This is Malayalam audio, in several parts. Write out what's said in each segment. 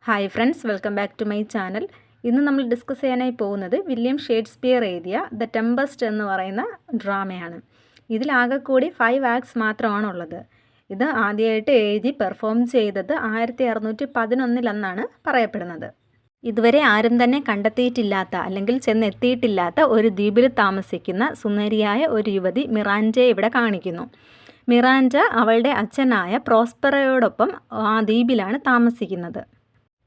Hi friends, welcome back to my channel. ഇന്ന് നമ്മൾ ഡിസ്കസ് ചെയ്യാനായി പോകുന്നത് വില്യം ഷേക്സ്പിയർ എഴുതിയ ദ ടെമ്പസ്റ്റ് എന്ന് പറയുന്ന ഡ്രാമയാണ്. ഇതിലാകെക്കൂടി 5 ആക്ട്സ് മാത്രമാണുള്ളത്. ഇത് ആദ്യമായിട്ട് എഴുതി പെർഫോം ചെയ്തത് 1611 പറയപ്പെടുന്നത്. ഇതുവരെ ആരും തന്നെ കണ്ടെത്തിയിട്ടില്ലാത്ത അല്ലെങ്കിൽ ചെന്നെത്തിയിട്ടില്ലാത്ത ഒരു ദ്വീപിൽ താമസിക്കുന്ന സുന്ദരിയായ ഒരു യുവതി മിറാൻഡയെ ഇവിടെ കാണിക്കുന്നു. മിറാൻഡ അവളുടെ അച്ഛനായ പ്രോസ്പെറയോടൊപ്പം ആ ദ്വീപിലാണ് താമസിക്കുന്നത്.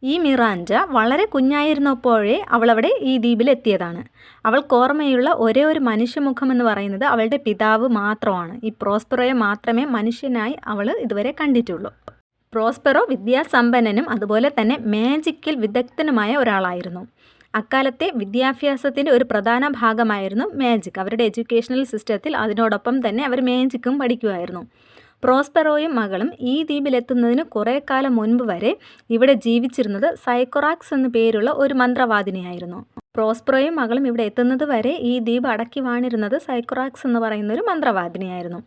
ഈ മിറാൻഡ വളരെ കുഞ്ഞായിരുന്നപ്പോഴേ അവളവിടെ ഈ ദ്വീപിലെത്തിയതാണ്. അവൾക്ക് ഓർമ്മയുള്ള ഒരേ ഒരു മനുഷ്യമുഖം എന്ന് പറയുന്നത് അവളുടെ പിതാവ് മാത്രമാണ്. ഈ പ്രോസ്പെറോയെ മാത്രമേ മനുഷ്യനായി അവൾ ഇതുവരെ കണ്ടിട്ടുള്ളൂ. പ്രോസ്പെറോ വിദ്യാസമ്പന്നനും അതുപോലെ തന്നെ മാജിക്കിൽ വിദഗ്ധനുമായ ഒരാളായിരുന്നു. അക്കാലത്തെ വിദ്യാഭ്യാസത്തിൻ്റെ ഒരു പ്രധാന ഭാഗമായിരുന്നു മാജിക്. അവരുടെ എഡ്യൂക്കേഷണൽ സിസ്റ്റത്തിൽ അതിനോടൊപ്പം തന്നെ അവർ മാജിക്കും പഠിക്കുമായിരുന്നു. പ്രോസ്പെറോയും മകളും ഈ ദ്വീപിലെത്തുന്നതിന് കുറേ കാലം മുൻപ് വരെ ഇവിടെ ജീവിച്ചിരുന്നത് സൈക്കോറാക്സ് എന്നു പേരുള്ള ഒരു മന്ത്രവാദിനിയായിരുന്നു. പ്രോസ്പെറോയും മകളും ഇവിടെ എത്തുന്നത് വരെ ഈ ദ്വീപ് അടക്കി വാണിരുന്നത് സൈക്കോറാക്സ് എന്ന് പറയുന്ന ഒരു മന്ത്രവാദിനിയായിരുന്നു.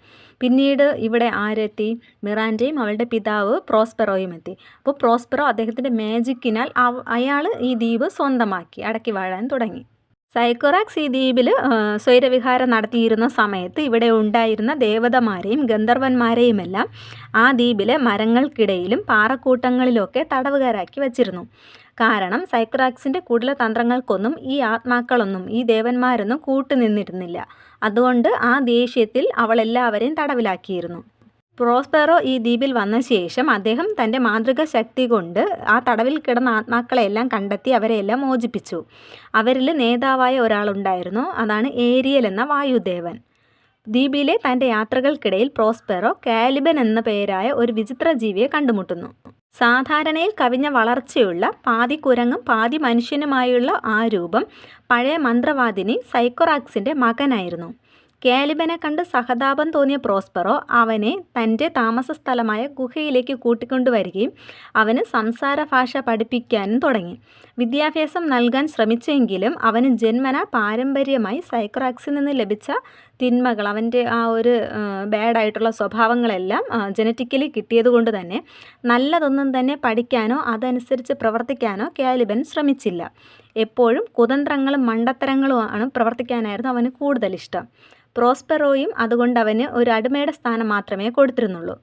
പിന്നീട് ഇവിടെ ആരെത്തി? മിറാൻഡയും അവളുടെ പിതാവ് പ്രോസ്പെറോയും എത്തി. അപ്പോൾ പ്രോസ്പെറോ അദ്ദേഹത്തിൻ്റെ മാജിക്കിനാൽ അയാൾ ഈ ദ്വീപ് സ്വന്തമാക്കി അടക്കി വാഴാൻ തുടങ്ങി. സൈക്കോറാക്സ് ഈ ദ്വീപിൽ സ്വൈരവിഹാരം നടത്തിയിരുന്ന സമയത്ത് ഇവിടെ ഉണ്ടായിരുന്ന ദേവതമാരെയും ഗന്ധർവന്മാരെയുമെല്ലാം ആ ദ്വീപിലെ മരങ്ങൾക്കിടയിലും പാറക്കൂട്ടങ്ങളിലൊക്കെ തടവുകാരാക്കി വച്ചിരുന്നു. കാരണം സൈക്കോറാക്സിൻ്റെ കുടിലതന്ത്രങ്ങൾക്കൊന്നും ഈ ആത്മാക്കളൊന്നും ഈ ദേവന്മാരൊന്നും കൂട്ടുനിന്നിരുന്നില്ല. അതുകൊണ്ട് ആ ദേഷ്യത്തിൽ അവളെല്ലാവരെയും തടവിലാക്കിയിരുന്നു. പ്രോസ്പെറോ ഈ ദ്വീപിൽ വന്ന ശേഷം അദ്ദേഹം തൻ്റെ മാന്ത്രിക ശക്തി കൊണ്ട് ആ തടവിൽ കിടന്ന ആത്മാക്കളെയെല്ലാം കണ്ടെത്തി അവരെയെല്ലാം മോചിപ്പിച്ചു. അവരിൽ നേതാവായ ഒരാളുണ്ടായിരുന്നു. അതാണ് ഏരിയൽ എന്ന വായുദേവൻ. ദ്വീപിലെ തൻ്റെ യാത്രകൾക്കിടയിൽ പ്രോസ്പെറോ കാലിബൻ എന്ന പേരായ ഒരു വിചിത്ര ജീവിയെ കണ്ടുമുട്ടുന്നു. സാധാരണയിൽ കവിഞ്ഞ വളർച്ചയുള്ള പാതി കുരങ്ങും പാതി മനുഷ്യനുമായുള്ള ആ രൂപം പഴയ മന്ത്രവാദിനി സൈക്കോറാക്സിൻ്റെ മകനായിരുന്നു. കാലിബനെ കണ്ട് സഹതാപം തോന്നിയ പ്രോസ്പെറോ അവനെ തൻ്റെ താമസ സ്ഥലമായ ഗുഹയിലേക്ക് കൂട്ടിക്കൊണ്ടുവരികയും അവന് സംസാര ഭാഷ പഠിപ്പിക്കാനും തുടങ്ങി. വിദ്യാഭ്യാസം നൽകാൻ ശ്രമിച്ചെങ്കിലും അവന് ജന്മന പാരമ്പര്യമായി സൈക്കോറാക്സിൽ നിന്ന് ലഭിച്ച തിന്മകൾ, അവൻ്റെ ആ ഒരു ബാഡായിട്ടുള്ള സ്വഭാവങ്ങളെല്ലാം ജനറ്റിക്കലി കിട്ടിയതുകൊണ്ട് തന്നെ നല്ലതൊന്നും തന്നെ പഠിക്കാനോ അതനുസരിച്ച് പ്രവർത്തിക്കാനോ കാലിബൻ ശ്രമിച്ചില്ല. എപ്പോഴും കുതന്ത്രങ്ങളും മണ്ടത്തരങ്ങളുമാണ് പ്രവർത്തിക്കാനായിരുന്നു അവന് കൂടുതലിഷ്ടം. പ്രോസ്പെറോയും അതുകൊണ്ട് അവന് ഒരു അടിമയുടെ സ്ഥാനം മാത്രമേ കൊടുത്തിരുന്നുള്ളൂ.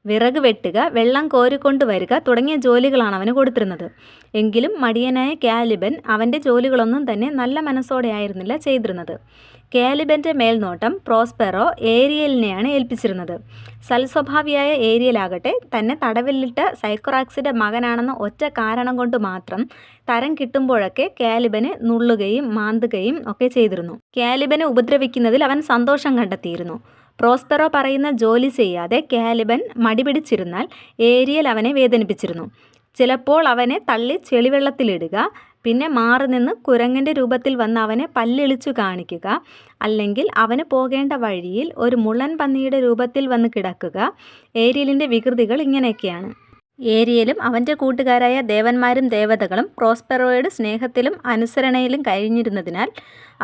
വിറക് വെട്ടുക, വെള്ളം കോരിക്കൊണ്ടുവരിക തുടങ്ങിയ ജോലികളാണ് അവന് കൊടുത്തിരുന്നത്. എങ്കിലും മടിയനായ കാലിബൻ അവൻ്റെ ജോലികളൊന്നും തന്നെ നല്ല മനസ്സോടെ ആയിരുന്നില്ല ചെയ്തിരുന്നത്. കാലിബൻ്റെ മേൽനോട്ടം പ്രോസ്പെറോ ഏരിയലിനെയാണ് ഏൽപ്പിച്ചിരുന്നത്. സൽസ്വഭാവിയായ ഏരിയലാകട്ടെ തന്നെ തടവിലിട്ട സൈക്കോറാക്സിൻ്റെ മകനാണെന്ന ഒറ്റ കാരണം കൊണ്ട് മാത്രം തരം കിട്ടുമ്പോഴൊക്കെ കാലിബനെ നുള്ളുകയും മാന്തുകയും ഒക്കെ ചെയ്തിരുന്നു. കാലിബനെ ഉപദ്രവിക്കുന്നതിൽ അവൻ സന്തോഷം കണ്ടെത്തിയിരുന്നു. പ്രോസ്പെറോ പറയുന്ന ജോലി ചെയ്യാതെ കാലിബൻ മടിപിടിച്ചിരുന്നാൽ ഏരിയൽ അവനെ വേദനിപ്പിച്ചിരുന്നു. ചിലപ്പോൾ അവനെ തള്ളി ചെളിവെള്ളത്തിലിടുക, പിന്നെ മാറി നിന്ന് കുരങ്ങൻ്റെ രൂപത്തിൽ വന്ന് അവനെ പല്ലിളിച്ചു കാണിക്കുക, അല്ലെങ്കിൽ അവന് പോകേണ്ട വഴിയിൽ ഒരു മുള്ളൻ പന്നിയുടെ രൂപത്തിൽ വന്ന് കിടക്കുക. ഏരിയലിൻ്റെ വികൃതികൾ ഇങ്ങനെയൊക്കെയാണ്. ഏരിയലും അവൻ്റെ കൂട്ടുകാരായ ദേവന്മാരും ദേവതകളും പ്രോസ്പെറോയുടെ സ്നേഹത്തിലും അനുസരണയിലും കഴിഞ്ഞിരുന്നതിനാൽ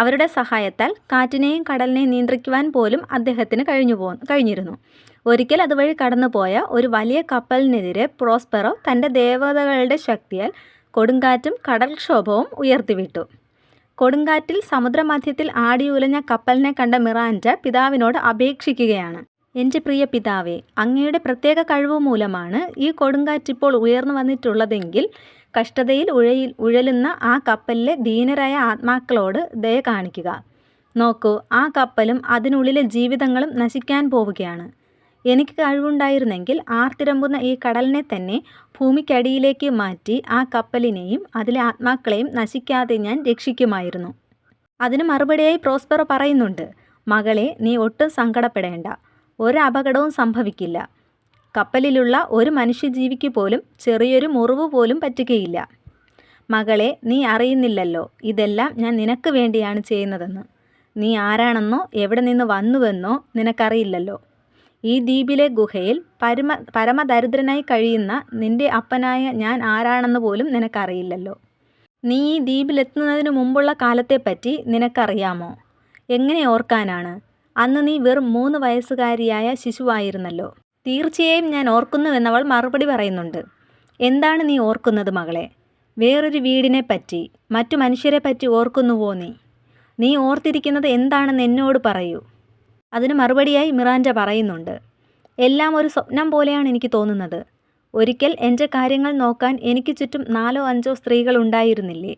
അവരുടെ സഹായത്താൽ കാറ്റിനെയും കടലിനെയും നിയന്ത്രിക്കുവാൻ പോലും അദ്ദേഹത്തിന് കഴിഞ്ഞിരുന്നു. ഒരിക്കൽ അതുവഴി കടന്നുപോയ ഒരു വലിയ കപ്പലിനെതിരെ പ്രോസ്പെറോ തൻ്റെ ദേവതകളുടെ ശക്തിയാൽ കൊടുങ്കാറ്റും കടൽക്ഷോഭവും ഉയർത്തിവിട്ടു. കൊടുങ്കാറ്റിൽ സമുദ്രമധ്യത്തിൽ ആടിയുലഞ്ഞ കപ്പലിനെ കണ്ട മിറാൻഡ പിതാവിനോട് അപേക്ഷിക്കുകയാണ്. എൻ്റെ പ്രിയ പിതാവേ, അങ്ങയുടെ പ്രത്യേക കഴിവ് മൂലമാണ് ഈ കൊടുങ്കാറ്റിപ്പോൾ ഉയർന്നു വന്നിട്ടുള്ളതെങ്കിൽ കഷ്ടതയിൽ ഉഴലുന്ന ആ കപ്പലിലെ ദീനരായ ആത്മാക്കളോട് ദയ കാണിക്കുക. നോക്കൂ, ആ കപ്പലും അതിനുള്ളിലെ ജീവിതങ്ങളും നശിക്കാൻ പോവുകയാണ്. എനിക്ക് കഴിവുണ്ടായിരുന്നെങ്കിൽ ആർത്തിരമ്പുന്ന ഈ കടലിനെ തന്നെ ഭൂമിക്കടിയിലേക്ക് മാറ്റി ആ കപ്പലിനെയും അതിലെ ആത്മാക്കളെയും നശിക്കാതെ ഞാൻ രക്ഷിക്കുമായിരുന്നു. അതിന് മറുപടിയായി പ്രോസ്പെറോ പറയുന്നുണ്ട്, മകളെ, നീ ഒട്ടും സങ്കടപ്പെടേണ്ട. ഒരപകടവും സംഭവിക്കില്ല. കപ്പലിലുള്ള ഒരു മനുഷ്യജീവിക്ക് പോലും ചെറിയൊരു മുറിവ് പോലും പറ്റുകയില്ല. മകളെ, നീ അറിയുന്നില്ലല്ലോ ഇതെല്ലാം ഞാൻ നിനക്ക് വേണ്ടിയാണ് ചെയ്യുന്നതെന്ന്. നീ ആരാണെന്നോ എവിടെ നിന്ന് വന്നുവെന്നോ നിനക്കറിയില്ലല്ലോ. ഈ ദ്വീപിലെ ഗുഹയിൽ പരമദരിദ്രനായി കഴിയുന്ന നിന്റെ അപ്പനായ ഞാൻ ആരാണെന്ന് പോലും നിനക്കറിയില്ലല്ലോ. നീ ഈ ദ്വീപിലെത്തുന്നതിന് മുമ്പുള്ള കാലത്തെപ്പറ്റി നിനക്കറിയാമോ? എങ്ങനെ ഓർക്കാനാണ്? അന്ന് നീ വെറും 3 വയസ്സുകാരിയായ ശിശുവായിരുന്നല്ലോ. തീർച്ചയായും ഞാൻ ഓർക്കുന്നുവെന്നവൾ മറുപടി പറയുന്നുണ്ട്. എന്താണ് നീ ഓർക്കുന്നത് മകളെ? വേറൊരു വീടിനെപ്പറ്റി, മറ്റു മനുഷ്യരെപ്പറ്റി ഓർക്കുന്നുവോ നീ? നീ ഓർത്തിരിക്കുന്നത് എന്താണെന്ന് എന്നോട് പറയൂ. അതിന് മറുപടിയായി മിറാൻഡ പറയുന്നുണ്ട്, എല്ലാം ഒരു സ്വപ്നം പോലെയാണ് എനിക്ക് തോന്നുന്നത്. ഒരിക്കൽ എൻ്റെ കാര്യങ്ങൾ നോക്കാൻ എനിക്ക് ചുറ്റും 4-5 സ്ത്രീകൾ ഉണ്ടായിരുന്നില്ലേ?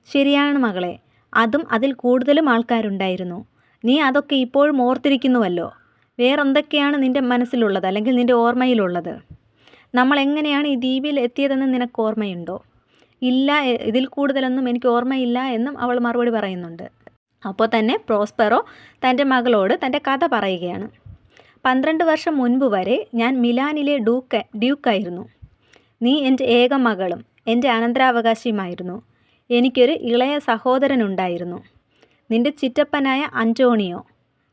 ശരിയാണ് മകളെ, അതും അതിൽ കൂടുതലും ആൾക്കാരുണ്ടായിരുന്നു. നീ അതൊക്കെ ഇപ്പോഴും ഓർത്തിരിക്കുന്നുവല്ലോ. വേറെന്തൊക്കെയാണ് നിൻ്റെ മനസ്സിലുള്ളത്, അല്ലെങ്കിൽ നിൻ്റെ ഓർമ്മയിലുള്ളത്? നമ്മൾ എങ്ങനെയാണ് ഈ ദ്വീപിൽ എത്തിയതെന്ന് നിനക്ക് ഓർമ്മയുണ്ടോ? ഇല്ല, ഇതിൽ കൂടുതലൊന്നും എനിക്ക് ഓർമ്മയില്ല എന്നും അവൾ മറുപടി പറയുന്നുണ്ട്. അപ്പോൾ തന്നെ പ്രോസ്പെറോ തൻ്റെ മകളോട് തൻ്റെ കഥ പറയുകയാണ്. 12 വർഷം മുൻപ് വരെ ഞാൻ മിലാനിലെ ഡ്യൂക്കായിരുന്നു. നീ എൻ്റെ ഏക മകളും എൻ്റെ അനന്തരാവകാശിയുമായിരുന്നു. എനിക്കൊരു ഇളയ സഹോദരനുണ്ടായിരുന്നു, നിൻ്റെ ചിറ്റപ്പനായ അന്റോണിയോ.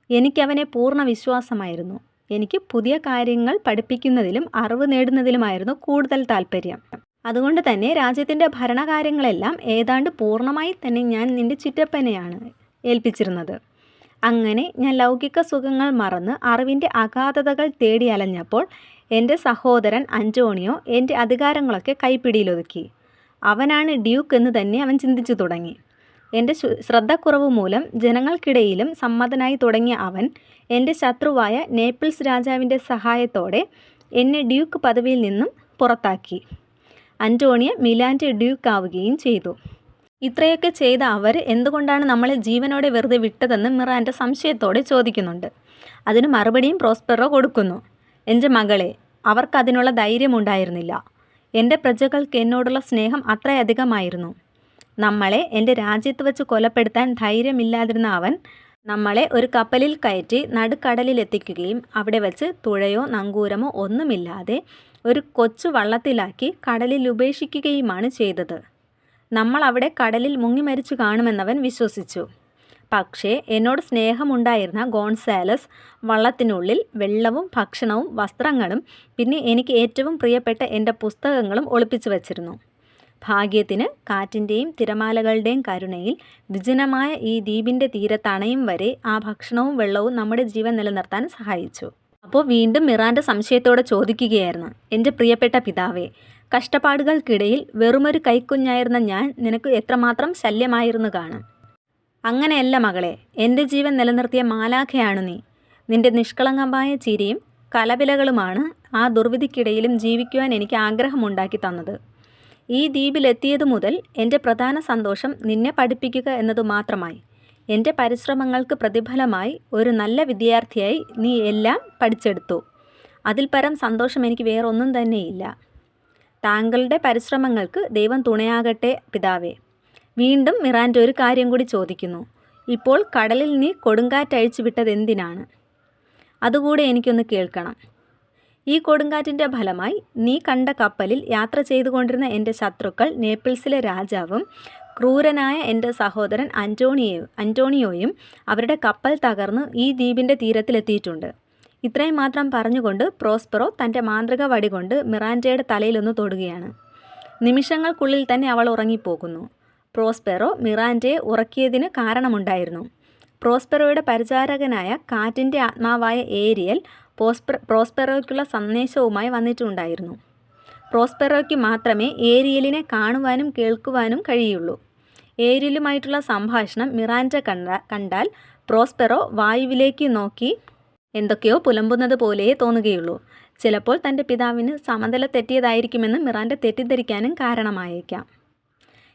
എനിക്കവനെ പൂർണ്ണ വിശ്വാസമായിരുന്നു. എനിക്ക് പുതിയ കാര്യങ്ങൾ പഠിപ്പിക്കുന്നതിലും അറിവ് നേടുന്നതിലുമായിരുന്നു കൂടുതൽ താല്പര്യം. അതുകൊണ്ട് തന്നെ രാജ്യത്തിൻ്റെ ഭരണകാര്യങ്ങളെല്ലാം ഏതാണ്ട് പൂർണ്ണമായി തന്നെ ഞാൻ നിൻ്റെ ചിറ്റപ്പനെയാണ് ഏൽപ്പിച്ചിരുന്നത്. അങ്ങനെ ഞാൻ ലൗകിക സുഖങ്ങൾ മറന്ന് അറിവിൻ്റെ അഗാധതകൾ തേടി അലഞ്ഞപ്പോൾ എൻ്റെ സഹോദരൻ അന്റോണിയോ എൻ്റെ അധികാരങ്ങളൊക്കെ കൈപ്പിടിയിലൊതുക്കി. അവനാണ് ഡ്യൂക്ക് എന്ന് തന്നെ അവൻ ചിന്തിച്ചു തുടങ്ങി. എൻ്റെ ശ്രദ്ധക്കുറവ് മൂലം ജനങ്ങൾക്കിടയിലും സമ്മതനായി തുടങ്ങിയ അവൻ എൻ്റെ ശത്രുവായ നേപ്പിൾസ് രാജാവിൻ്റെ സഹായത്തോടെ എന്നെ ഡ്യൂക്ക് പദവിയിൽ നിന്നും പുറത്താക്കി. അന്റോണിയ മിലാൻ്റെ ഡ്യൂക്ക് ആവുകയും ചെയ്തു. ഇത്രയൊക്കെ ചെയ്ത അവർ എന്തുകൊണ്ടാണ് നമ്മളെ ജീവനോടെ വെറുതെ വിട്ടതെന്ന് മിറാൻഡ സംശയത്തോടെ ചോദിക്കുന്നുണ്ട്. അതിന് മറുപടിയും പ്രോസ്പെറോ കൊടുക്കുന്നു. എൻ്റെ മകളെ, അവർക്കതിനുള്ള ധൈര്യമുണ്ടായിരുന്നില്ല. എൻ്റെ പ്രജകൾക്ക് എന്നോടുള്ള സ്നേഹം അത്രയധികമായിരുന്നു. നമ്മളെ എൻ്റെ രാജ്യത്ത് വെച്ച് കൊലപ്പെടുത്താൻ ധൈര്യമില്ലാതിരുന്ന അവൻ നമ്മളെ ഒരു കപ്പലിൽ കയറ്റി നടുക്കടലിലെത്തിക്കുകയും അവിടെ വച്ച് തുഴയോ നങ്കൂരമോ ഒന്നുമില്ലാതെ ഒരു കൊച്ചു വള്ളത്തിലാക്കി കടലിൽ ഉപേക്ഷിക്കുകയുമാണ് ചെയ്തത്. നമ്മൾ അവിടെ കടലിൽ മുങ്ങി മരിച്ചു കാണുമെന്നവൻ വിശ്വസിച്ചു. പക്ഷേ എന്നോട് സ്നേഹമുണ്ടായിരുന്ന ഗോൺസാലസ് വള്ളത്തിനുള്ളിൽ വെള്ളവും ഭക്ഷണവും വസ്ത്രങ്ങളും പിന്നെ എനിക്ക് ഏറ്റവും പ്രിയപ്പെട്ട എൻ്റെ പുസ്തകങ്ങളും ഒളിപ്പിച്ചു വച്ചിരുന്നു. ഭാഗ്യത്തിന് കാറ്റിൻ്റെയും തിരമാലകളുടെയും കരുണയിൽ വിജനമായ ഈ ദ്വീപിൻ്റെ തീരത്തണയും വരെ ആ ഭക്ഷണവും വെള്ളവും നമ്മുടെ ജീവൻ നിലനിർത്താൻ സഹായിച്ചു. അപ്പോൾ വീണ്ടും മിറാൻഡ സംശയത്തോടെ ചോദിക്കുകയായിരുന്നു, എൻ്റെ പ്രിയപ്പെട്ട പിതാവേ, കഷ്ടപ്പാടുകൾക്കിടയിൽ വെറുമൊരു കൈക്കുഞ്ഞായിരുന്ന ഞാൻ നിനക്ക് എത്രമാത്രം ശല്യമായിരുന്നു കാണും. അങ്ങനെയല്ല മകളെ, എൻ്റെ ജീവൻ നിലനിർത്തിയ മാലാഖയാണ് നീ. നിൻ്റെ നിഷ്കളങ്കമായ ചിരിയും കലപിലകളുമാണ് ആ ദുർവിധിക്കിടയിലും ജീവിക്കുവാൻ എനിക്ക് ആഗ്രഹമുണ്ടാക്കി തന്നത്. ഈ ദ്വീപിലെത്തിയതു മുതൽ എൻ്റെ പ്രധാന സന്തോഷം നിന്നെ പഠിപ്പിക്കുക എന്നതു മാത്രമായി. എൻ്റെ പരിശ്രമങ്ങൾക്ക് പ്രതിഫലമായി ഒരു നല്ല വിദ്യാർത്ഥിയായി നീ എല്ലാം പഠിച്ചെടുത്തു. അതിൽ പരം സന്തോഷം എനിക്ക് വേറൊന്നും തന്നെയില്ല. താങ്കളുടെ പരിശ്രമങ്ങൾക്ക് ദൈവം തുണയാകട്ടെ പിതാവേ. വീണ്ടും മിറാൻഡ ഒരു കാര്യം കൂടി ചോദിക്കുന്നു. ഇപ്പോൾ കടലിൽ നീ കൊടുങ്കാറ്റഴിച്ചു വിട്ടതെന്തിനാണ്? അതുകൂടെ എനിക്കൊന്ന് കേൾക്കണം. ഈ കൊടുങ്കാറ്റിൻ്റെ ഫലമായി നീ കണ്ട കപ്പലിൽ യാത്ര ചെയ്തുകൊണ്ടിരുന്ന എൻ്റെ ശത്രുക്കൾ നേപ്പിൾസിലെ രാജാവും ക്രൂരനായ എൻ്റെ സഹോദരൻ അന്റോണിയോയും അവരുടെ കപ്പൽ തകർന്ന് ഈ ദ്വീപിൻ്റെ തീരത്തിലെത്തിയിട്ടുണ്ട്. ഇത്രയും മാത്രം പറഞ്ഞുകൊണ്ട് പ്രോസ്പെറോ തൻ്റെ മാന്ത്രിക വടി കൊണ്ട് മിറാൻഡയുടെ തലയിലൊന്ന് തൊടുകയാണ്. നിമിഷങ്ങൾക്കുള്ളിൽ തന്നെ അവൾ ഉറങ്ങിപ്പോകുന്നു. പ്രോസ്പെറോ മിറാൻഡയെ ഉറക്കിയതിന് കാരണമുണ്ടായിരുന്നു. പ്രോസ്പെറോയുടെ പരിചാരകനായ കാറ്റിൻ്റെ ആത്മാവായ ഏരിയൽ പ്രോസ്പെറോയ്ക്കുള്ള സന്ദേശവുമായി വന്നിട്ടുണ്ടായിരുന്നു. പ്രോസ്പെറോയ്ക്ക് മാത്രമേ ഏരിയലിനെ കാണുവാനും കേൾക്കുവാനും കഴിയുള്ളൂ. ഏരിയലുമായിട്ടുള്ള സംഭാഷണം മിറാൻഡ കണ്ടാൽ പ്രോസ്പെറോ വായുവിലേക്ക് നോക്കി എന്തൊക്കെയോ പുലമ്പുന്നത് പോലെയേ തോന്നുകയുള്ളൂ. ചിലപ്പോൾ തൻ്റെ പിതാവിന് സമനില തെറ്റിയതായിരിക്കുമെന്ന് മിറാൻഡ തെറ്റിദ്ധരിക്കാനും കാരണമായേക്കാം.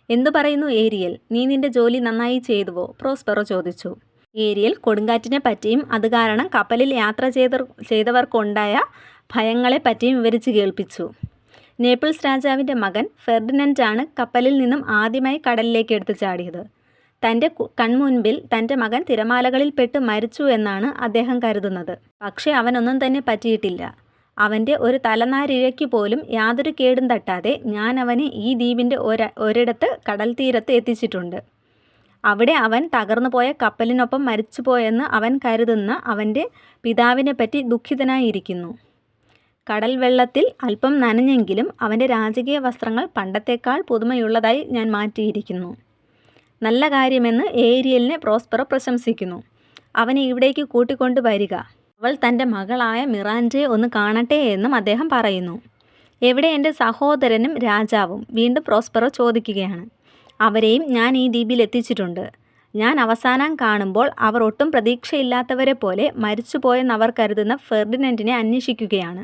എന്തു പറയുന്നു ഏരിയൽ, നീ നിൻ്റെ ജോലി നന്നായി ചെയ്തുവോ? പ്രോസ്പെറോ ചോദിച്ചു. ഏരിയൽ കൊടുങ്കാറ്റിനെ പറ്റിയും അത് കാരണം കപ്പലിൽ യാത്ര ചെയ്തവർക്കുണ്ടായ ഭയങ്ങളെ പറ്റിയും വിവരിച്ച് കേൾപ്പിച്ചു. നേപ്പിൾസ് രാജാവിൻ്റെ മകൻ ഫെർഡിനൻഡാണ് കപ്പലിൽ നിന്നും ആദ്യമായി കടലിലേക്ക് എടുത്തു ചാടിയത്. തൻ്റെ കൺമുൻപിൽ തൻ്റെ മകൻ തിരമാലകളിൽ പെട്ട് മരിച്ചു എന്നാണ് അദ്ദേഹം കരുതുന്നത്. പക്ഷേ അവനൊന്നും തന്നെ പറ്റിയിട്ടില്ല. അവൻ്റെ ഒരു തലനാരിഴയ്ക്ക് പോലും യാതൊരു കേടും തട്ടാതെ ഞാൻ അവനെ ഈ ദ്വീപിൻ്റെ ഒരിടത്ത് കടൽ തീരത്ത് എത്തിച്ചിട്ടുണ്ട്. അവിടെ അവൻ തകർന്നു പോയ കപ്പലിനൊപ്പം മരിച്ചുപോയെന്ന് അവൻ കരുതുന്ന അവൻ്റെ പിതാവിനെ പറ്റി ദുഃഖിതനായിരിക്കുന്നു. കടൽ വെള്ളത്തിൽ അല്പം നനഞ്ഞെങ്കിലും അവൻ്റെ രാജകീയ വസ്ത്രങ്ങൾ പണ്ടത്തേക്കാൾ പുതുമയുള്ളതായി ഞാൻ മാറ്റിയിരിക്കുന്നു. നല്ല കാര്യമെന്ന് ഏരിയലിനെ പ്രോസ്പെറോ പ്രശംസിക്കുന്നു. അവനെ ഇവിടേക്ക് കൂട്ടിക്കൊണ്ടു വരിക. അവൾ തൻ്റെ മകളായ മിറാൻഡയെ ഒന്ന് കാണട്ടെ എന്നും അദ്ദേഹം പറയുന്നു. എവിടെ എൻ്റെ സഹോദരനും രാജാവും? വീണ്ടും പ്രോസ്പെറോ ചോദിക്കുകയാണ്. അവരെയും ഞാൻ ഈ ദ്വീപിൽ എത്തിച്ചിട്ടുണ്ട്. ഞാൻ അവസാനം കാണുമ്പോൾ അവർ ഒട്ടും പ്രതീക്ഷയില്ലാത്തവരെ പോലെ മരിച്ചുപോയെന്ന് അവർ കരുതുന്ന ഫെർഡിനൻഡിനെ അന്വേഷിക്കുകയാണ്.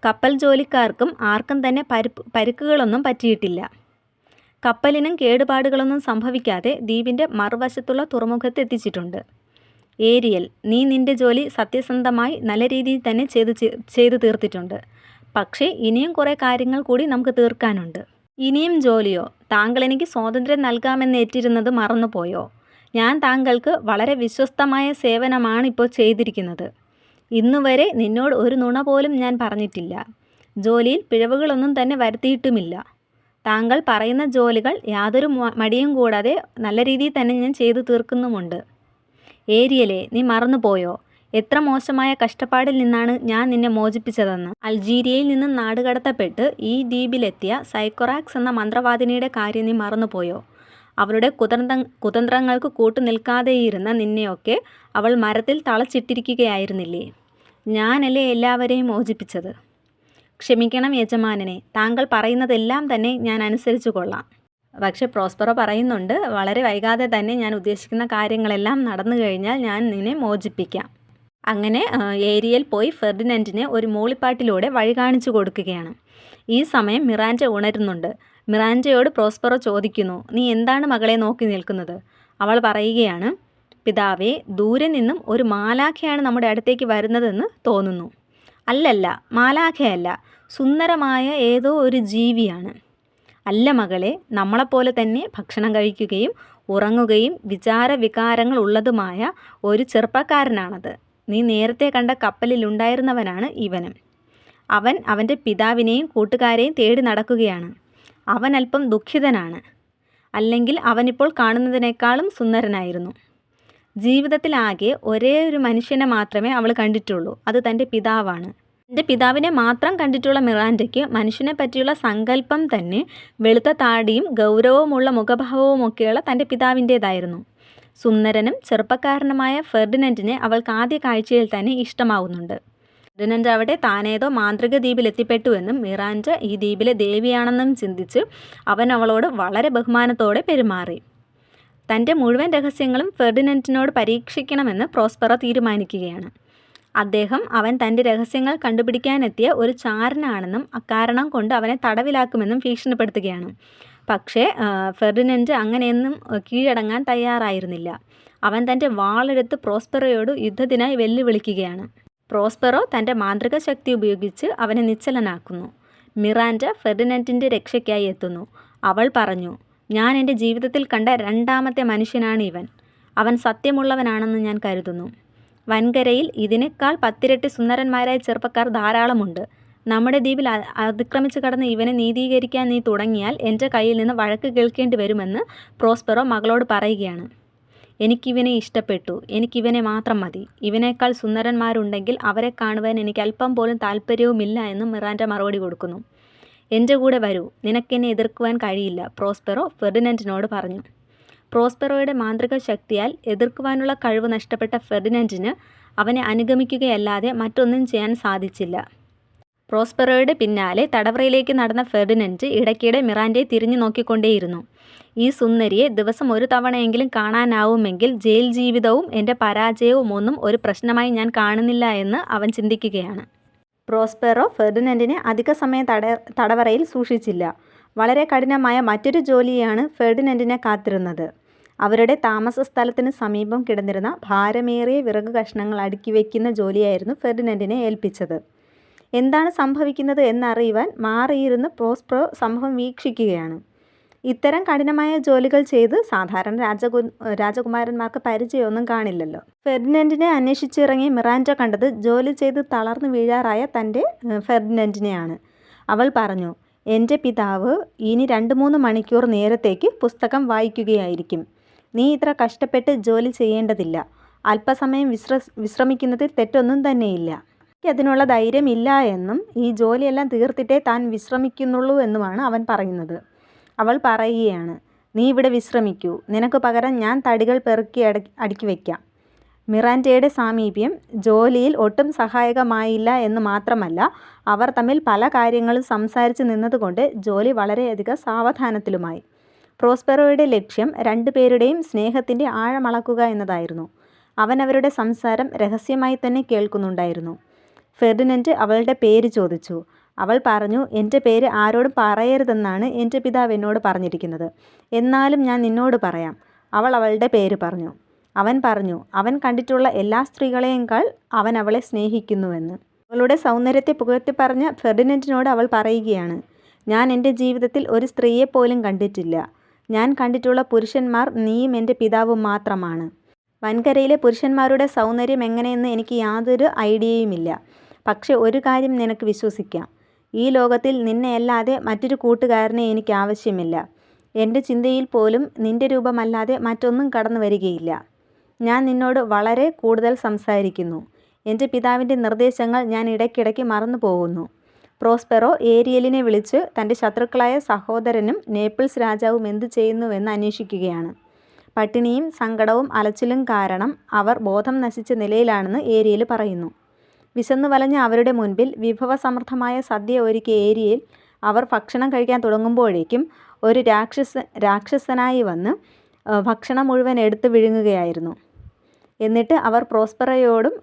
കപ്പൽ ജോലിക്കാർക്കും ആർക്കും തന്നെ പരിക്കുകളൊന്നും പറ്റിയിട്ടില്ല. കപ്പലിനും കേടുപാടുകളൊന്നും സംഭവിക്കാതെ ദ്വീപിൻ്റെ മറുവശത്തുള്ള തുറമുഖത്ത് എത്തിച്ചിട്ടുണ്ട്. ഏരിയൽ, നീ നിൻ്റെ ജോലി സത്യസന്ധമായി നല്ല രീതിയിൽ തന്നെ ചെയ്തു തീർത്തിട്ടുണ്ട്. പക്ഷേ ഇനിയും കുറേ കാര്യങ്ങൾ കൂടി നമുക്ക് തീർക്കാനുണ്ട്. ഇനിയും ജോലിയോ? താങ്കൾ എനിക്ക് സ്വാതന്ത്ര്യം നൽകാമെന്ന് ഏറ്റിരുന്നത് മറന്നുപോയോ? ഞാൻ താങ്കൾക്ക് വളരെ വിശ്വസ്തമായ സേവനമാണ് ഇപ്പോൾ ചെയ്തിരിക്കുന്നത്. ഇന്നുവരെ നിന്നോട് ഒരു നുണ പോലും ഞാൻ പറഞ്ഞിട്ടില്ല. ജോലിയിൽ പിഴവുകളൊന്നും തന്നെ വരുത്തിയിട്ടുമില്ല. താങ്കൾ പറയുന്ന ജോലികൾ യാതൊരു മടിയും കൂടാതെ നല്ല രീതിയിൽ തന്നെ ഞാൻ ചെയ്തു തീർക്കുന്നുമുണ്ട്. ഏരിയലെ, നീ മറന്നുപോയോ എത്ര മോശമായ കഷ്ടപ്പാടിൽ നിന്നാണ് ഞാൻ നിന്നെ മോചിപ്പിച്ചതെന്ന്? അൾജീരിയയിൽ നിന്നും നാടുകടത്തപ്പെട്ട് ഈ ദ്വീപിലെത്തിയ സൈക്കോറാക്സ് എന്ന മന്ത്രവാദിനിയുടെ കാര്യം നീ മറന്നുപോയോ? അവരുടെ കുതന്ത്രങ്ങൾക്ക് കൂട്ടുനിൽക്കാതെയിരുന്ന നിന്നെയൊക്കെ അവൾ മരത്തിൽ തളച്ചിട്ടിരിക്കുകയായിരുന്നില്ലേ? ഞാനല്ലേ എല്ലാവരെയും മോചിപ്പിച്ചത്. ക്ഷമിക്കണം യജമാനനെ, താങ്കൾ പറയുന്നതെല്ലാം തന്നെ ഞാൻ അനുസരിച്ചു കൊള്ളാം. പക്ഷെ പ്രോസ്പെറോ പറയുന്നുണ്ട്, വളരെ വൈകാതെ തന്നെ ഞാൻ ഉദ്ദേശിക്കുന്ന കാര്യങ്ങളെല്ലാം നടന്നു കഴിഞ്ഞാൽ ഞാൻ നിന്നെ മോചിപ്പിക്കാം. അങ്ങനെ ഏരിയൽ പോയി ഫെർഡിനൻഡിനെ ഒരു മൂളിപ്പാട്ടിലൂടെ വഴി കാണിച്ചു കൊടുക്കുകയാണ്. ഈ സമയം മിറാൻഡ ഉണരുന്നുണ്ട്. മിറാൻഡയോട് പ്രോസ്പെറോ ചോദിക്കുന്നു, നീ എന്താണ് മകളെ നോക്കി നിൽക്കുന്നത്? അവൾ പറയുകയാണ്, പിതാവേ, ദൂരെ നിന്നും ഒരു മാലാഖയാണ് നമ്മുടെ അടുത്തേക്ക് വരുന്നതെന്ന് തോന്നുന്നു. അല്ലല്ല, മാലാഖയല്ല, സുന്ദരമായ ഏതോ ഒരു ജീവിയാണ്. അല്ല മകളെ, നമ്മളെപ്പോലെ തന്നെ ഭക്ഷണം കഴിക്കുകയും ഉറങ്ങുകയും വികാരങ്ങൾ ഉള്ളതുമായ ഒരു ചെറുപ്പക്കാരനാണത്. നീ നേരത്തെ കണ്ട കപ്പലിലുണ്ടായിരുന്നവനാണ് ഇവനും. അവൻ അവൻ്റെ പിതാവിനെയും കൂട്ടുകാരെയും തേടി നടക്കുകയാണ്. അവൻ അല്പം ദുഃഖിതനാണ്. അല്ലെങ്കിൽ അവനിപ്പോൾ കാണുന്നതിനേക്കാളും സുന്ദരനായിരുന്നു. ജീവിതത്തിലാകെ ഒരേ ഒരു മനുഷ്യനെ മാത്രമേ അവൾ കണ്ടിട്ടുള്ളൂ. അത് തൻ്റെ പിതാവാണ്. തൻ്റെ പിതാവിനെ മാത്രം കണ്ടിട്ടുള്ള മിറാൻഡയ്ക്ക് മനുഷ്യനെ പറ്റിയുള്ള സങ്കല്പം തന്നെ വെളുത്ത താടിയും ഗൗരവമുള്ള മുഖഭാവവുമൊക്കെയുള്ള തൻ്റെ പിതാവിൻ്റേതായിരുന്നു. സുന്ദരനും ചെറുപ്പക്കാരനുമായ ഫെർഡിനൻഡിനെ അവൾക്ക് ആദ്യ കാഴ്ചയിൽ തന്നെ ഇഷ്ടമാവുന്നുണ്ട്. ഫെർഡിനൻഡ് അവിടെ താനേതോ മാന്ത്രിക ദ്വീപിൽ എത്തിപ്പെട്ടുവെന്നും മിറാൻഡ ഈ ദ്വീപിലെ ദേവിയാണെന്നും ചിന്തിച്ച് അവൻ അവളോട് വളരെ ബഹുമാനത്തോടെ പെരുമാറി. തൻ്റെ മുഴുവൻ രഹസ്യങ്ങളും ഫെർഡിനൻഡിനോട് പരീക്ഷിക്കണമെന്ന് പ്രോസ്പെറോ തീരുമാനിക്കുകയാണ്. അദ്ദേഹം അവൻ തൻ്റെ രഹസ്യങ്ങൾ കണ്ടുപിടിക്കാനെത്തിയ ഒരു ചാരനാണെന്നും അക്കാരണം കൊണ്ട് അവനെ തടവിലാക്കുമെന്നും ഭീഷണിപ്പെടുത്തുകയാണ്. പക്ഷേ ഫെർഡിനൻഡ് അങ്ങനെയൊന്നും കീഴടങ്ങാൻ തയ്യാറായിരുന്നില്ല. അവൻ തൻ്റെ വാളെടുത്ത് പ്രോസ്പെറോയോട് യുദ്ധത്തിനായി വെല്ലുവിളിക്കുകയാണ്. പ്രോസ്പെറോ തൻ്റെ മാന്ത്രിക ശക്തി ഉപയോഗിച്ച് അവനെ നിശ്ചലനാക്കുന്നു. മിറാൻഡ ഫെർഡിനൻഡിൻ്റെ രക്ഷയ്ക്കായി എത്തുന്നു. അവൾ പറഞ്ഞു, ഞാൻ എൻ്റെ ജീവിതത്തിൽ കണ്ട രണ്ടാമത്തെ മനുഷ്യനാണ് ഇവൻ. അവൻ സത്യമുള്ളവനാണെന്ന് ഞാൻ കരുതുന്നു. വൻകരയിൽ ഇതിനേക്കാൾ 10 ഇരട്ടി സുന്ദരന്മാരായ ചെറുപ്പക്കാർ ധാരാളമുണ്ട്. നമ്മുടെ ദ്വീപിൽ അതിക്രമിച്ച് കടന്ന് ഇവനെ നീതീകരിക്കാൻ നീ തുടങ്ങിയാൽ എൻ്റെ കയ്യിൽ നിന്ന് വഴക്ക് കേൾക്കേണ്ടി വരുമെന്ന് പ്രോസ്പെറോ മകളോട് പറയുകയാണ്. എനിക്കിവനെ ഇഷ്ടപ്പെട്ടു. എനിക്കിവനെ മാത്രം മതി. ഇവനേക്കാൾ സുന്ദരന്മാരുണ്ടെങ്കിൽ അവരെ കാണുവാൻ എനിക്ക് അല്പം പോലും താല്പര്യവുമില്ല എന്ന് മിറാൻഡ മറുപടി കൊടുക്കുന്നു. എൻ്റെ കൂടെ വരൂ, നിനക്കെന്നെ എതിർക്കുവാൻ കഴിയില്ല, പ്രോസ്പെറോ ഫെർഡിനൻഡിനോട് പറഞ്ഞു. പ്രോസ്പെറോയുടെ മാന്ത്രിക ശക്തിയാൽ എതിർക്കുവാനുള്ള കഴിവ് നഷ്ടപ്പെട്ട ഫെർഡിനൻഡിന് അവനെ അനുഗമിക്കുകയല്ലാതെ മറ്റൊന്നും ചെയ്യാൻ സാധിച്ചില്ല. പ്രോസ്പെറോയുടെ പിന്നാലെ തടവറയിലേക്ക് നടന്ന ഫെർഡിനൻഡ് ഇടയ്ക്കിടെ മിറാൻഡയെ തിരിഞ്ഞു നോക്കിക്കൊണ്ടേയിരുന്നു. ഈ സുന്ദരിയെ ദിവസം ഒരു തവണയെങ്കിലും കാണാനാവുമെങ്കിൽ ജയിൽ ജീവിതവും എൻ്റെ പരാജയവും ഒന്നും ഒരു പ്രശ്നമായി ഞാൻ കാണുന്നില്ല എന്ന് അവൻ ചിന്തിക്കുകയാണ്. പ്രോസ്പെറോ ഫെർഡിനൻഡിനെ അധിക സമയം തടവറയിൽ സൂക്ഷിച്ചില്ല. വളരെ കഠിനമായ മറ്റൊരു ജോലിയാണ് ഫെർഡിനൻഡിനെ കാത്തിരുന്നത്. അവരുടെ താമസ സ്ഥലത്തിന് സമീപം കിടന്നിരുന്ന ഭാരമേറിയ വിറക് കഷ്ണങ്ങൾ അടുക്കി വയ്ക്കുന്ന ജോലിയായിരുന്നു ഫെർഡിനൻഡിനെ ഏൽപ്പിച്ചത്. എന്താണ് സംഭവിക്കുന്നത് എന്നറിയുവാൻ മാറിയിരുന്ന് പ്രോസ്പെറോ സംഭവം വീക്ഷിക്കുകയാണ്. ഇത്തരം കഠിനമായ ജോലികൾ ചെയ്ത് സാധാരണ രാജകുമാരന്മാർക്ക് പരിചയമൊന്നും കാണില്ലല്ലോ. ഫെർഡിനൻഡിനെ അന്വേഷിച്ചിറങ്ങിയ മിറാൻഡ കണ്ടത് ജോലി ചെയ്ത് തളർന്നു വീഴാറായ തൻ്റെ ഫെർഡിനൻഡിനെയാണ്. അവൾ പറഞ്ഞു, എൻ്റെ പിതാവ് ഇനി 2-3 മണിക്കൂർ നേരത്തേക്ക് പുസ്തകം വായിക്കുകയായിരിക്കും. നീ ഇത്ര കഷ്ടപ്പെട്ട് ജോലി ചെയ്യേണ്ടതില്ല. അല്പസമയം വിശ്രമിക്കുന്നതിൽ തെറ്റൊന്നും തന്നെയില്ല. അതിനുള്ള ധൈര്യമില്ല എന്നും ഈ ജോലിയെല്ലാം തീർത്തിട്ടേ താൻ വിശ്രമിക്കുന്നുള്ളൂ എന്നുമാണ് അവൻ പറയുന്നത്. അവൾ പറയുകയാണ്, നീ ഇവിടെ വിശ്രമിക്കൂ. നിനക്ക് പകരം ഞാൻ തടികൾ പെറുക്കി അടുക്കി വയ്ക്കാം. മിറാൻഡയുടെ സാമീപ്യം ജോലിയിൽ ഒട്ടും സഹായകമായില്ല എന്ന് മാത്രമല്ല, അവർ തമ്മിൽ പല കാര്യങ്ങളും സംസാരിച്ച് നിന്നതുകൊണ്ട് ജോലി വളരെയധികം സാവധാനത്തിലുമായി. പ്രോസ്പെറോയുടെ ലക്ഷ്യം രണ്ടുപേരുടെയും സ്നേഹത്തിൻ്റെ ആഴമളക്കുക എന്നതായിരുന്നു. അവൻ അവരുടെ സംസാരം രഹസ്യമായി തന്നെ കേൾക്കുന്നുണ്ടായിരുന്നു. ഫെർഡിനൻഡ് അവളുടെ പേര് ചോദിച്ചു. അവൾ പറഞ്ഞു, എൻ്റെ പേര് ആരോടും പറയരുതെന്നാണ് എൻ്റെ പിതാവ് എന്നോട് പറഞ്ഞിരിക്കുന്നത്. എന്നാലും ഞാൻ നിന്നോട് പറയാം. അവൾ അവളുടെ പേര് പറഞ്ഞു. അവൻ പറഞ്ഞു, അവൻ കണ്ടിട്ടുള്ള എല്ലാ സ്ത്രീകളെയേക്കാൾ അവൻ അവളെ സ്നേഹിക്കുന്നുവെന്ന്. അവളുടെ സൗന്ദര്യത്തെ പുകഴ്ത്തി പറഞ്ഞ ഫെർഡിനൻഡിനോട് അവൾ പറയുകയാണ്, ഞാൻ എൻ്റെ ജീവിതത്തിൽ ഒരു സ്ത്രീയെപ്പോലും കണ്ടിട്ടില്ല. ഞാൻ കണ്ടിട്ടുള്ള പുരുഷന്മാർ നീയും എൻ്റെ പിതാവും മാത്രമാണ്. വൻകരയിലെ പുരുഷന്മാരുടെ സൗന്ദര്യം എങ്ങനെയെന്ന് എനിക്ക് യാതൊരു ഐഡിയയുമില്ല. പക്ഷെ ഒരു കാര്യം നിനക്ക് വിശ്വസിക്കാം. ഈ ലോകത്തിൽ നിന്നെയല്ലാതെ മറ്റൊരു കൂട്ടുകാരനെ എനിക്ക് ആവശ്യമില്ല. എൻ്റെ ചിന്തയിൽ പോലും നിൻ്റെ രൂപമല്ലാതെ മറ്റൊന്നും കടന്നു വരികയില്ല. ഞാൻ നിന്നോട് വളരെ കൂടുതൽ സംസാരിക്കുന്നു. എൻ്റെ പിതാവിൻ്റെ നിർദ്ദേശങ്ങൾ ഞാൻ ഇടയ്ക്കിടയ്ക്ക് മറന്നു പോകുന്നു. പ്രോസ്പെറോ ഏരിയലിനെ വിളിച്ച് തൻ്റെ ശത്രുക്കളായ സഹോദരനും നേപ്പിൾസ് രാജാവും എന്തു ചെയ്യുന്നുവെന്ന് അന്വേഷിക്കുകയാണ്. പട്ടിണിയും സങ്കടവും അലച്ചിലും കാരണം അവർ ബോധം നശിച്ച നിലയിലാണെന്ന് ഏരിയൽ പറയുന്നു. വിശന്നു വലഞ്ഞ അവരുടെ മുൻപിൽ വിഭവസമൃദ്ധമായ സദ്യ ഒരുക്കിയ ഏരിയയിൽ അവർ ഭക്ഷണം കഴിക്കാൻ തുടങ്ങുമ്പോഴേക്കും ഒരു രാക്ഷസനായി വന്ന് ഭക്ഷണം മുഴുവൻ എടുത്തു വിഴുങ്ങുകയായിരുന്നു. എന്നിട്ട് അവർ പ്രോസ്പെറയോടും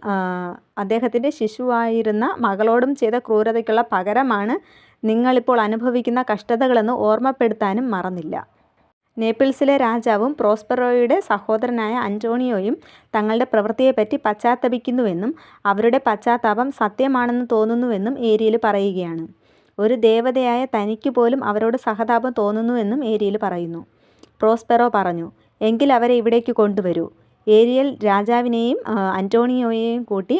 അദ്ദേഹത്തിൻ്റെ ശിശുവായിരുന്ന മകളോടും ചെയ്ത ക്രൂരതയ്ക്കുള്ള പകരമാണ് നിങ്ങളിപ്പോൾ അനുഭവിക്കുന്ന കഷ്ടതകളെന്ന് ഓർമ്മപ്പെടുത്താനും മറന്നില്ല. നേപ്പിൾസിലെ രാജാവും പ്രോസ്പെറോയുടെ സഹോദരനായ അന്റോണിയോയും തങ്ങളുടെ പ്രവൃത്തിയെപ്പറ്റി പശ്ചാത്തപിക്കുന്നുവെന്നും അവരുടെ പശ്ചാത്താപം സത്യമാണെന്ന് തോന്നുന്നുവെന്നും ഏരിയൽ പറയുകയാണ്. ഒരു ദേവതയായ തനിക്ക് പോലും അവരോട് സഹതാപം തോന്നുന്നുവെന്നും ഏരിയൽ പറയുന്നു. പ്രോസ്പെറോ പറഞ്ഞു, എങ്കിൽ അവരെ ഇവിടേക്ക് കൊണ്ടുവരൂ. ഏരിയൽ രാജാവിനെയും അന്റോണിയോയെയും കൂട്ടി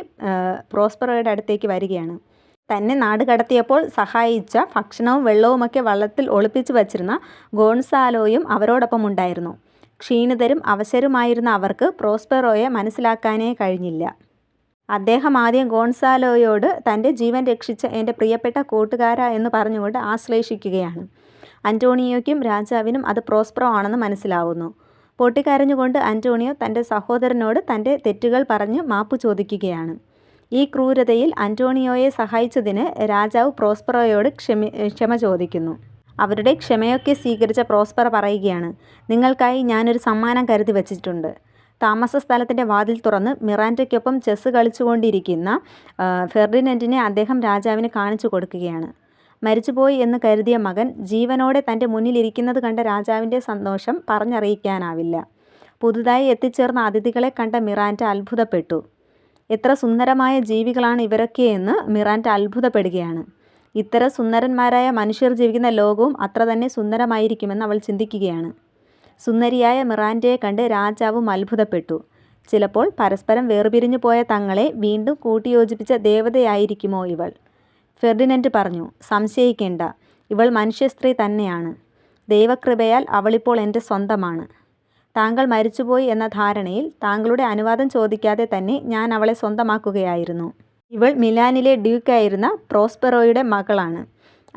പ്രോസ്പെറോയുടെ അടുത്തേക്ക് വരികയാണ്. തന്നെ നാട് കടത്തിയപ്പോൾ സഹായിച്ച ഭക്ഷണവും വെള്ളവുമൊക്കെ വള്ളത്തിൽ ഒളിപ്പിച്ചു വച്ചിരുന്ന ഗോൺസാലോയും അവരോടൊപ്പം ഉണ്ടായിരുന്നു. ക്ഷീണിതരും അവശരുമായിരുന്ന അവർക്ക് പ്രോസ്പെറോയെ മനസ്സിലാക്കാനേ കഴിഞ്ഞില്ല. അദ്ദേഹം ആദ്യം ഗോൺസാലോയോട് തൻ്റെ ജീവൻ രക്ഷിച്ച എൻ്റെ പ്രിയപ്പെട്ട കൂട്ടുകാരാ എന്ന് പറഞ്ഞുകൊണ്ട് ആശ്ലേഷിക്കുകയാണ്. അന്റോണിയോയ്ക്കും രാജാവിനും അത് പ്രോസ്പെറോ ആണെന്ന് മനസ്സിലാവുന്നു. പൊട്ടിക്കരഞ്ഞുകൊണ്ട് അന്റോണിയോ തൻ്റെ സഹോദരനോട് തൻ്റെ തെറ്റുകൾ പറഞ്ഞ് മാപ്പ് ചോദിക്കുകയാണ്. ഈ ക്രൂരതയിൽ അന്റോണിയോയെ സഹായിച്ചതിന് രാജാവ് പ്രോസ്പെറോയോട് ക്ഷമ ചോദിക്കുന്നു. അവരുടെ ക്ഷമയൊക്കെ സ്വീകരിച്ച പ്രോസ്പെറോ പറയുകയാണ്, നിങ്ങൾക്കായി ഞാനൊരു സമ്മാനം കരുതി വച്ചിട്ടുണ്ട്. താമസ സ്ഥലത്തിൻ്റെ വാതിൽ തുറന്ന് മിറാൻഡയ്ക്കൊപ്പം ചെസ്സ് കളിച്ചുകൊണ്ടിരിക്കുന്ന ഫെർഡിനൻഡിനെ അദ്ദേഹം രാജാവിന് കാണിച്ചു കൊടുക്കുകയാണ്. മരിച്ചുപോയി എന്ന് കരുതിയ മകൻ ജീവനോടെ തൻ്റെ മുന്നിലിരിക്കുന്നത് കണ്ട രാജാവിൻ്റെ സന്തോഷം പറഞ്ഞറിയിക്കാനാവില്ല. പുതുതായി എത്തിച്ചേർന്ന അതിഥികളെ കണ്ട മിറാൻഡ അത്ഭുതപ്പെട്ടു. എത്ര സുന്ദരമായ ജീവികളാണ് ഇവരൊക്കെയെന്ന് മിറാൻഡ അത്ഭുതപ്പെടുകയാണ്. ഇത്തരം സുന്ദരന്മാരായ മനുഷ്യർ ജീവിക്കുന്ന ലോകവും അത്ര തന്നെ സുന്ദരമായിരിക്കുമെന്ന് അവൾ ചിന്തിക്കുകയാണ്. സുന്ദരിയായ മിറാൻഡയെ കണ്ട് രാജാവും അത്ഭുതപ്പെട്ടു. ചിലപ്പോൾ പരസ്പരം വേർപിരിഞ്ഞു പോയ തങ്ങളെ വീണ്ടും കൂട്ടിയോജിപ്പിച്ച ദേവതയായിരിക്കുമോ ഇവൾ? ഫെർഡിനൻഡ് പറഞ്ഞു, സംശയിക്കേണ്ട, ഇവൾ മനുഷ്യ സ്ത്രീ തന്നെയാണ്. ദൈവകൃപയാൽ അവളിപ്പോൾ എൻ്റെ സ്വന്തമാണ്. താങ്കൾ മരിച്ചുപോയി എന്ന ധാരണയിൽ താങ്കളുടെ അനുവാദം ചോദിക്കാതെ തന്നെ ഞാൻ അവളെ സ്വന്തമാക്കുകയായിരുന്നു. ഇവൾ മിലാനിലെ ഡ്യൂക്കായിരുന്ന പ്രോസ്പെറോയുടെ മകളാണ്.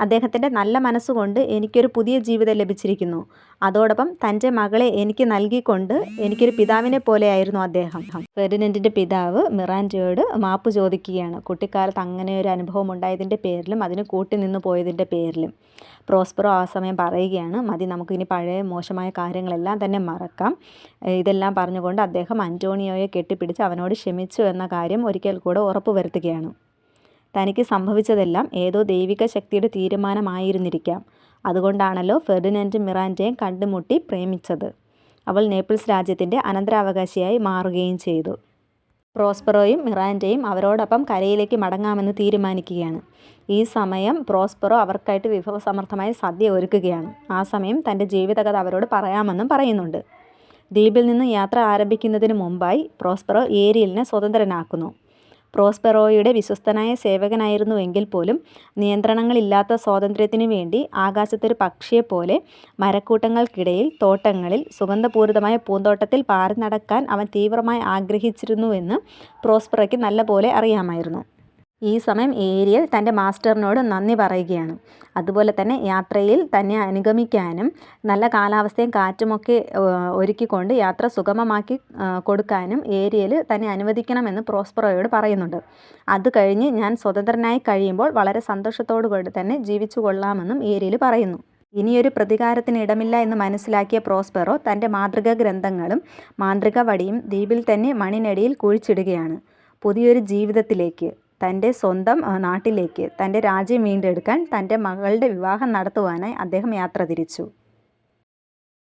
അദ്ദേഹത്തിൻ്റെ നല്ല മനസ്സുകൊണ്ട് എനിക്കൊരു പുതിയ ജീവിതം ലഭിച്ചിരിക്കുന്നു. അതോടൊപ്പം തൻ്റെ മകളെ എനിക്ക് നൽകിക്കൊണ്ട് എനിക്കൊരു പിതാവിനെ പോലെയായിരുന്നു അദ്ദേഹം. ഫെർഡിനൻഡിൻ്റെ പിതാവ് മിറാൻഡയോട് മാപ്പ് ചോദിക്കുകയാണ്. കുട്ടിക്കാലത്ത് അങ്ങനെ ഒരു അനുഭവം ഉണ്ടായതിൻ്റെ പേരിലും അതിന് കൂട്ടി നിന്ന് പോയതിൻ്റെ പേരിലും. പ്രോസ്പെറോ ആ സമയം പറയുകയാണ്, മതി, നമുക്കിനി പഴയ മോശമായ കാര്യങ്ങളെല്ലാം തന്നെ മറക്കാം. ഇതെല്ലാം പറഞ്ഞുകൊണ്ട് അദ്ദേഹം അന്റോണിയോയെ കെട്ടിപ്പിടിച്ച് അവനോട് ക്ഷമിച്ചു എന്ന കാര്യം ഒരിക്കൽ കൂടെ ഉറപ്പുവരുത്തുകയാണ്. തനിക്ക് സംഭവിച്ചതെല്ലാം ഏതോ ദൈവിക ശക്തിയുടെ തീരുമാനമായിരുന്നിരിക്കാം. അതുകൊണ്ടാണല്ലോ ഫെർഡിനൻഡ് മിറാൻഡയെ കണ്ടുമുട്ടി പ്രേമിച്ചത്. അവൾ നേപ്പിൾസ് രാജ്യത്തിൻ്റെ അനന്തരാവകാശിയായി മാറുകയും ചെയ്തു. പ്രോസ്പെറോയും മിറാൻഡയും അവരോടൊപ്പം കരയിലേക്ക് മടങ്ങാമെന്ന് തീരുമാനിക്കുകയാണ്. ഈ സമയം പ്രോസ്പെറോ അവർക്കായിട്ട് വിഭവസമൃദ്ധമായ സദ്യ ഒരുക്കുകയാണ്. ആ സമയം തൻ്റെ ജീവിതകഥ അവരോട് പറയാമെന്നും പറയുന്നുണ്ട്. ദ്വീപിൽ നിന്ന് യാത്ര ആരംഭിക്കുന്നതിന് മുമ്പായി പ്രോസ്പെറോ ഏരിയലിനെ സ്വതന്ത്രനാക്കുന്നു. പ്രോസ്പെറോയുടെ വിശ്വസ്തനായ സേവകനായിരുന്നുവെങ്കിൽ പോലും നിയന്ത്രണങ്ങളില്ലാത്ത സ്വാതന്ത്ര്യത്തിനു വേണ്ടി ആകാശത്തൊരു പക്ഷിയെപ്പോലെ മരക്കൂട്ടങ്ങൾക്കിടയിൽ തോട്ടങ്ങളിൽ സുഗന്ധപൂരിതമായ പൂന്തോട്ടത്തിൽ പാറി നടക്കാൻ അവൻ തീവ്രമായി ആഗ്രഹിച്ചിരുന്നുവെന്ന് പ്രോസ്പെറോയ്ക്ക് നല്ലപോലെ അറിയാമായിരുന്നു. ഈ സമയം ഏരിയൽ തൻ്റെ മാസ്റ്ററിനോട് നന്ദി പറയുകയാണ്. അതുപോലെ തന്നെ യാത്രയിൽ തന്നെ അനുഗമിക്കാനും നല്ല കാലാവസ്ഥയും കാറ്റുമൊക്കെ ഒരുക്കിക്കൊണ്ട് യാത്ര സുഗമമാക്കി കൊടുക്കാനും ഏരിയൽ തന്നെ അനുവദിക്കണമെന്ന് പ്രോസ്പെറോയോട് പറയുന്നുണ്ട്. അത് കഴിഞ്ഞ് ഞാൻ സ്വതന്ത്രനായി കഴിയുമ്പോൾ വളരെ സന്തോഷത്തോടു കൂടി തന്നെ ജീവിച്ചു കൊള്ളാമെന്നും ഏരിയൽ പറയുന്നു. ഇനിയൊരു പ്രതികാരത്തിന് ഇടമില്ല എന്ന് മനസ്സിലാക്കിയ പ്രോസ്പെറോ തൻ്റെ മാന്ത്രിക ഗ്രന്ഥങ്ങളും മാന്ത്രിക വടിയും ദ്വീപിൽ തന്നെ മണ്ണിനടിയിൽ കുഴിച്ചിടുകയാണ്. പുതിയൊരു ജീവിതത്തിലേക്ക്, തൻ്റെ സ്വന്തം നാട്ടിലേക്ക്, തൻ്റെ രാജ്യം വീണ്ടെടുക്കാൻ തൻ്റെ മകളുടെ വിവാഹം നടത്തുവാനായി അദ്ദേഹം യാത്ര തിരിച്ചു.